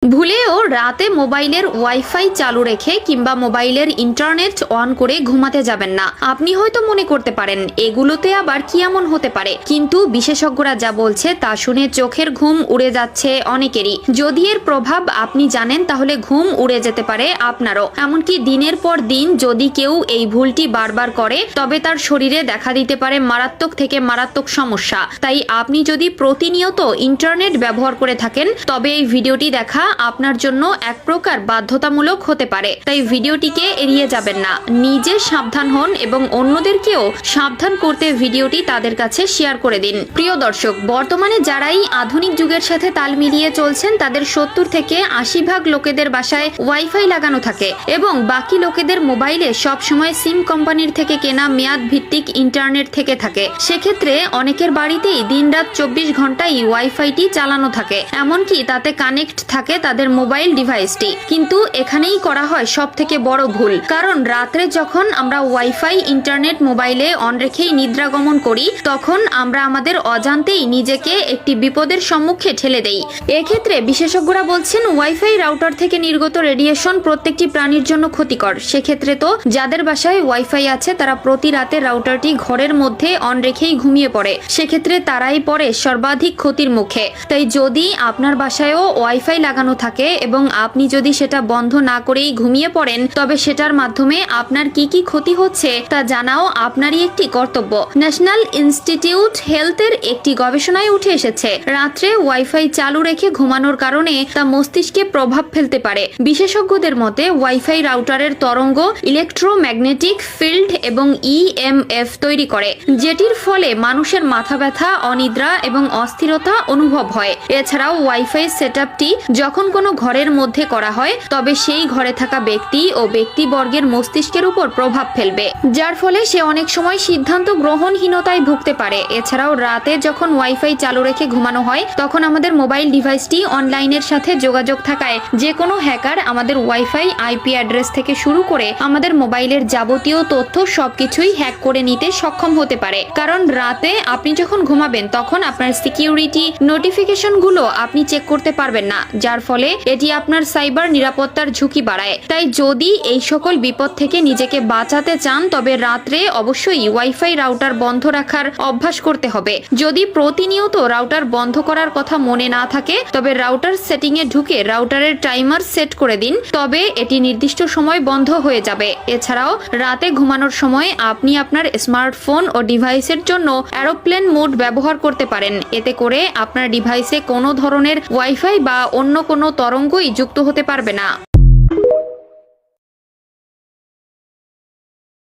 ভুলেও রাতে মোবাইলের ওয়াইফাই চালু রেখে কিংবা মোবাইলের ইন্টারনেট অন করে ঘুমাতে যাবেন না। আপনি হয়তো মনে করতে পারেন এগুলোতে আবার কি এমন হতে পারে, কিন্তু বিশেষজ্ঞরা যা বলছে তা শুনে চোখের ঘুম উড়ে যাচ্ছে অনেকেরই। যদি এর প্রভাব আপনি জানেন তাহলে ঘুম উড়ে যেতে পারে আপনারও। এমনকি দিনের পর দিন যদি কেউ এই ভুলটি বারবার করে তবে তার শরীরে দেখা দিতে পারে মারাত্মক থেকে মারাত্মক সমস্যা। তাই আপনি যদি প্রতিনিয়ত ইন্টারনেট ব্যবহার করে থাকেন তবে এই ভিডিওটি দেখা আপনার জন্য এক প্রকার বাধ্যতামূলক হতে পারে। তাই ভিডিওটিকে এড়িয়ে যাবেন না, নিজে সাবধান হন এবং অন্যদেরকেও সাবধান করতে ভিডিওটি তাদের কাছে শেয়ার করে দিন। প্রিয় দর্শক, বর্তমানে যারাই আধুনিক যুগের সাথে তাল মিলিয়ে চলছেন তাদের 70 থেকে 80% লোকেদের বাসায় ওয়াইফাই লাগানো থাকে এবং বাকি লোকেদের মোবাইলে সবসময় সিম কোম্পানির থেকে কেনা মেয়াদ ভিত্তিক ইন্টারনেট থেকে থাকে। সেক্ষেত্রে অনেকের বাড়িতেই দিনরাত 24 ঘন্টাই ওয়াইফাইটি চালানো থাকে, এমনকি তাতে কানেক্ট থাকে তাদের মোবাইল ডিভাইসটি। কিন্তু এখানেই করা হয় সব থেকে বড় ভুল, কারণ রাত্রে যখন আমরা ওয়াইফাই ইন্টারনেট মোবাইলে অন রেখেই নিদ্রাগমন করি তখন আমরা আমাদের অজান্তেই নিজেকে একটি বিপদের সম্মুখে ঠেলে দেই। এক্ষেত্রে বিশেষজ্ঞরা বলছেন ওয়াইফাই রাউটার থেকে নির্গত রেডিয়েশন প্রত্যেকটি প্রাণীর জন্য ক্ষতিকর। সেক্ষেত্রে তো যাদের বাসায় ওয়াইফাই আছে তারা প্রতি রাতে রাউটারটি ঘরের মধ্যে অন রেখেই ঘুমিয়ে পড়ে, সেক্ষেত্রে তারাই পড়ে সর্বাধিক ক্ষতির মুখে। তাই যদি আপনার বাসায়ও ওয়াইফাই লাগানো থাকে এবং আপনি যদি সেটা বন্ধ না করেই ঘুমিয়ে পড়েন তবে সেটার মাধ্যমে আপনার কি কি ক্ষতি হচ্ছে তা জানাও আপনারই একটি কর্তব্য। ন্যাশনাল ইনস্টিটিউট হেলথের একটি গবেষণায় উঠে এসেছে রাত্রে ওয়াইফাই চালু রেখে ঘুমানোর কারণে তা মস্তিষ্কে প্রভাব ফেলতে পারে। বিশেষজ্ঞদের মতে ওয়াইফাই রাউটারের তরঙ্গ ইলেকট্রোম্যাগনেটিক ফিল্ড এবং ইএমএফ তৈরি করে, যেটির ফলে মানুষের মাথা ব্যথা, অনিদ্রা এবং অস্থিরতা অনুভব হয়। এছাড়াও ওয়াইফাই সেটআপটি যখন কোনো ঘরের মধ্যে করা হয় তবে সেই ঘরে থাকা ব্যক্তি ও ব্যক্তিবর্গের মস্তিষ্কের উপর প্রভাব ফেলবে, যার ফলে সে অনেক সময় সিদ্ধান্ত গ্রহণহীনতায় ভুগতে পারে। এছাড়াও রাতে যখন ওয়াইফাই চালু রেখে ঘুমানো হয় তখন আমাদের মোবাইল ডিভাইসটি অনলাইনের সাথে যোগাযোগ থাকায় যে কোনো হ্যাকার আমাদের ওয়াইফাই আইপি অ্যাড্রেস থেকে শুরু করে আমাদের মোবাইলের যাবতীয় তথ্য সবকিছুই হ্যাক করে নিতে সক্ষম হতে পারে। কারণ রাতে আপনি যখন ঘুমাবেন তখন আপনার সিকিউরিটি নোটিফিকেশনগুলো আপনি চেক করতে পারবেন না, যার ফলে এটি আপনার সাইবার নিরাপত্তার ঝুঁকি বাড়ায়। তাই যদি এই সকল বিপদ থেকে নিজেকে বাঁচাতে চান তবে রাত্রে অবশ্যই ওয়াইফাই রাউটার বন্ধ রাখার অভ্যাস করতে হবে। যদি প্রতিনিয়ত রাউটার বন্ধ করার কথা মনে না থাকে তবে রাউটার সেটিং এ ঢুকে রাউটারের টাইমার সেট করে দিন, তবে এটি নির্দিষ্ট সময় বন্ধ হয়ে যাবে। এছাড়াও রাতে ঘুমানোর সময় আপনি আপনার স্মার্টফোন ও ডিভাইসের জন্য এরোপ্লেন মোড ব্যবহার করতে পারেন। এতে করে আপনার ডিভাইসে কোনো ধরনের ওয়াইফাই বা অন্য কোনো তরঙ্গই যুক্ত হতে পারবে না।